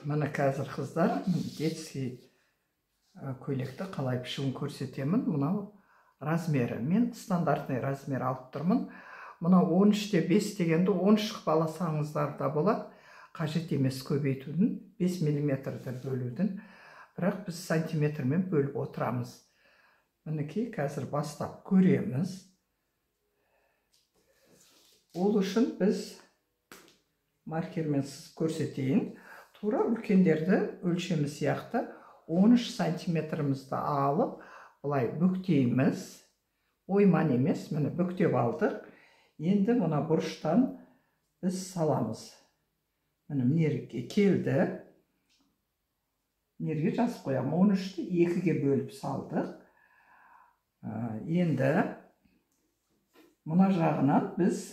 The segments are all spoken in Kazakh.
Міне қазір қыздар детский көйлекті қалай пішуін көрсетемін. Мынау размері. Мен стандартный размер алып тұрмын. Мынау 13-те 5 дегенді 13 қылып алсаңыздар да болады. Қажет емес көбейтудің, 5 мм бөлудің. Бірақ біз сантиметрмен бөліп отырамыз. Мінекей қазір бастап көреміз. Ол үшін біз маркермен көрсетейін. Тура үлкендерді өлшемі сияқты 13 сантиметрімізді алып, бұлай бүктейміз. Ойман емес, міне бүктеп алдық. Енді мына бұрыштан біз саламыз. Міне мерге келді. Мерге жазып қоям. 13-ті 2-ге бөліп салдық. Енді мына жағынан біз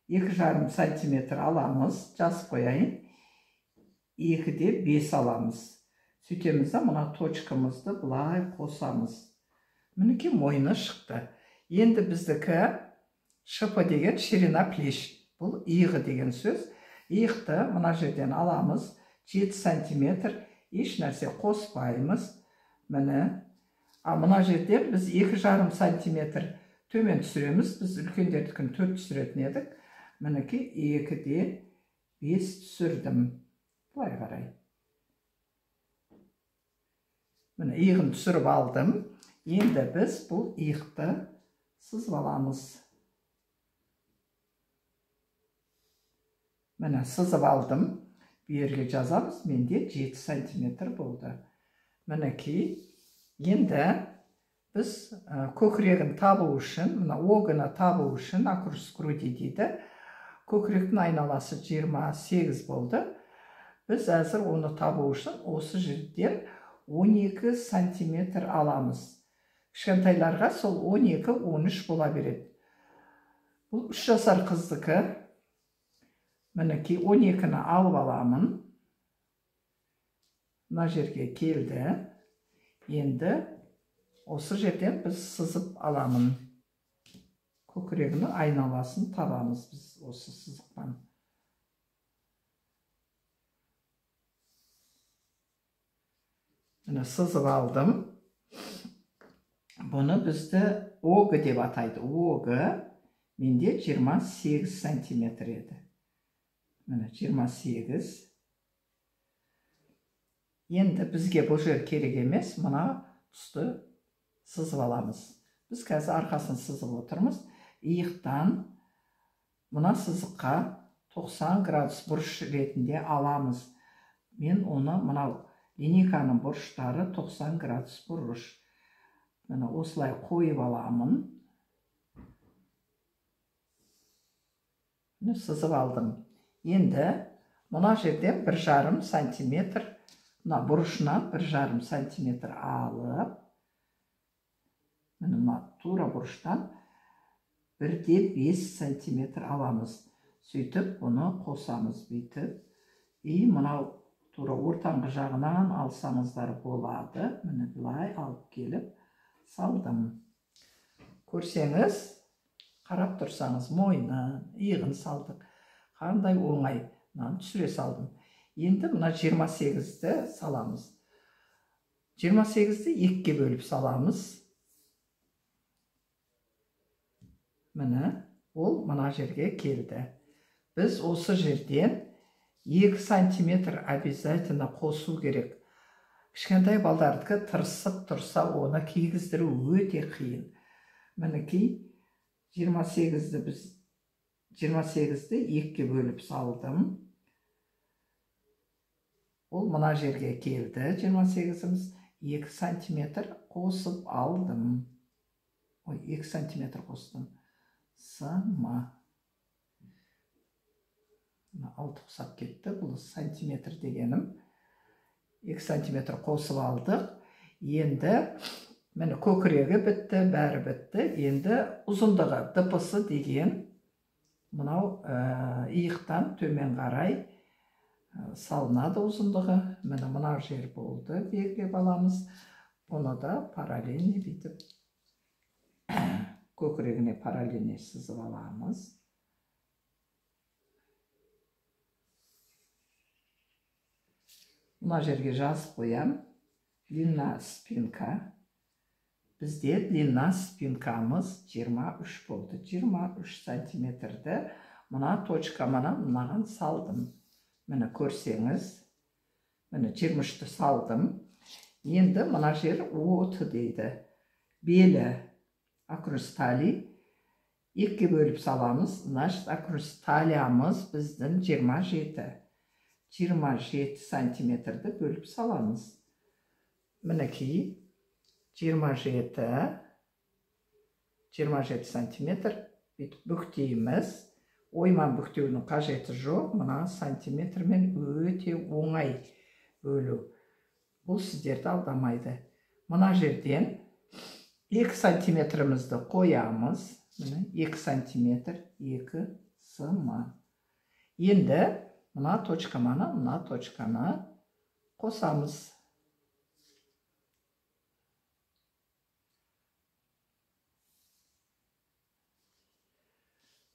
2,5 сантиметр аламыз, жазып қояйын. 2-де 5 аламыз. Сөйтеміз да мына точкамызды бұлай қосамыз. Мінекей мойны шықты. Енді біздікі шипы деген ширина плеч. Бұл иығы деген сөз. Иықты мына жерден аламыз. 7 сантиметр. Еш нәрсе қоспаймыз. Міне. Мына жерден біз 2,5 сантиметр төмен түсіреміз. Біз үлкендердікін 4 түсіретін едік. Мінекей 2-де 5 түсірдім. Бұлай қарай. Міне иығын түсіріп алдым. Енді біз бұл иықты сызып аламыз. Міне сызып алдым. Берге жазамыз. Менде 7 сантиметр болды. Мінекей. Енді біз көкірегін табу үшін, мына огыны табу үшін, окружность груди дейді. Көкіректің айналасы 28 болды. Біз әзір оны табу үшін осы жерден 12 сантиметр аламыз. Кішкентайларға сол 12-13 бола береді. Бұл 3 жасар қыздікі. Мінекей 12-ні алып аламын. Мына жерге келді. Енді осы жерден біз сызып аламын. Көкірегінің айналасын табамыз біз осы сызықпен. Міне сызып алдым. Бұны бізді огы деп атайды. Огы менде 28 сантиметр еді. Міне 28. Енді бізге бұл жер керек емес, мына тұсты сызып аламыз. Біз қазір арқасын сызып отырмыз. Иықтан мына сызыққа 90 градус бұрыш ретінде аламыз. Мен оны мынау линейканың бұрыштары 90 градус бұрыш. Міне осылай қойып аламын. Міне сызып алдым. Енді мына жерден 1,5 сантиметр, мына бұрышынан 1,5 сантиметр алып, мына тура бұрыштан 1-де 5 сантиметр аламыз. Сөйтіп, бұны қосамыз бүйтіп. Мынау тура ортаңғы жағынан алсаңыздар болады. Міне бұлай алып келіп салдым. Көрсеңіз, қарап тұрсаңыз, мойны, иығын салдық. Қандай оңай, түсіре салдым. Енді мына 28-ді саламыз. 28-ді 2-ге бөліп саламыз. Міне, ол мына жерге келді. Біз осы жерден 2 сантиметр обязательно қосу керек. Кішкентай балдардікі тырысып тұрса, оны кигіздіру өте қиын. Мінекей 28-ді біз 28-ді 2-ге бөліп салдым. Ол мына жерге келді. 28-іміз 2 сантиметр қосып алдым. 2 сантиметр қостым. Сама. Алты құсап кетті. Бұл сантиметр дегенім. 2 сантиметр қосып алдық. Енді мені көкірегі бітті, бәрі бітті. Енді ұзындығы дпсы деген мынау иықтан төмен қарай салынады ұзындығы. Мына жер болды. Белгілеп аламыз. Оны да параллельно бітіп көкірегіне параллельно сызып аламыз. Мына жерге жазып қоям. Длина спинка. Бізде длина спинкамыз 23 болды. 23 сантиметрді мына точкамана мынаған салдым. Міне көрсеңіз, міне 23-ті салдым. Енді мына жер оты дейді. Белі акростали. Екіге бөліп саламыз. Значит, акросталиямыз біздің 27 сантиметрді бөліп саламыз. Мінекей 27 сантиметр бүктейміз. Ойман бүктеуінің қажеті жоқ. Мына сантиметрмен өте оңай бөлу. Бұл сіздерді алдамайды. Мына жерден 2 сантиметрімізді қоямыз. 2 сантиметр, 2 сымы. Енді мына точканы қосамыз.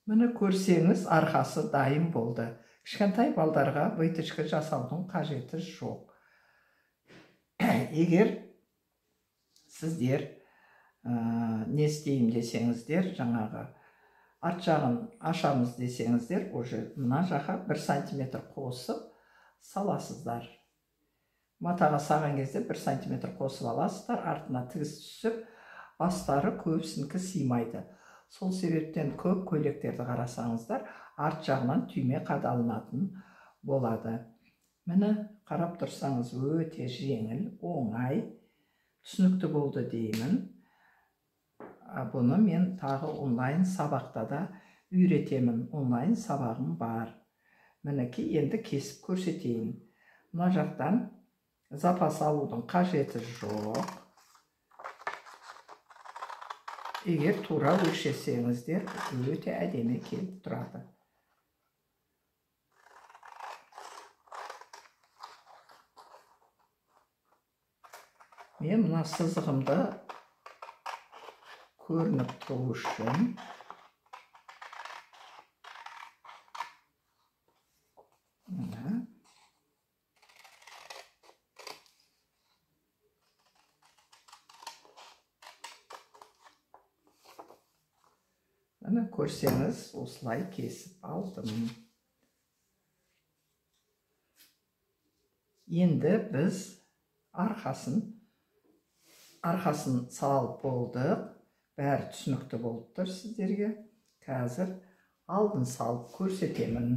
Міне көрсеңіз, арқасы дайын болды. Кішкентай балдарға выточка жасаудың қажеті жоқ. Егер сіздер не істеймін десеңіздер, жаңағы арт жағын ашамыз десеңіздер, уже мына жаққа 1 сантиметр қосып саласыздар. Матаға саған кезде 1 сантиметр қосып аласыздар, артына тігіс түсіп, бастары көбісінікі сыймайды. Сол себептен көп көйлектерді қарасаңыздар, арт жағынан түйме қадалынатын болады. Міне қарап тұрсаңыз, өте жеңіл, оңай, түсінікті болды деймін. Бұны мен тағы онлайн сабақта да үйретемін. Онлайн сабағым бар. Мінекей, енді кесіп көрсетейін. Мына жақтан запас алудың қажеті жоқ. Егер тура өлшесеңіздер, өте әдемі келіп тұрады. Мен мына сызығымды көрініп тұру үшін міне көрсеңіз, осылай кесіп алдым. Енді біз арқасын салып болдық. Бәрі түсінікті болып тұр сіздерге. Қазір алдын салып көрсетемін.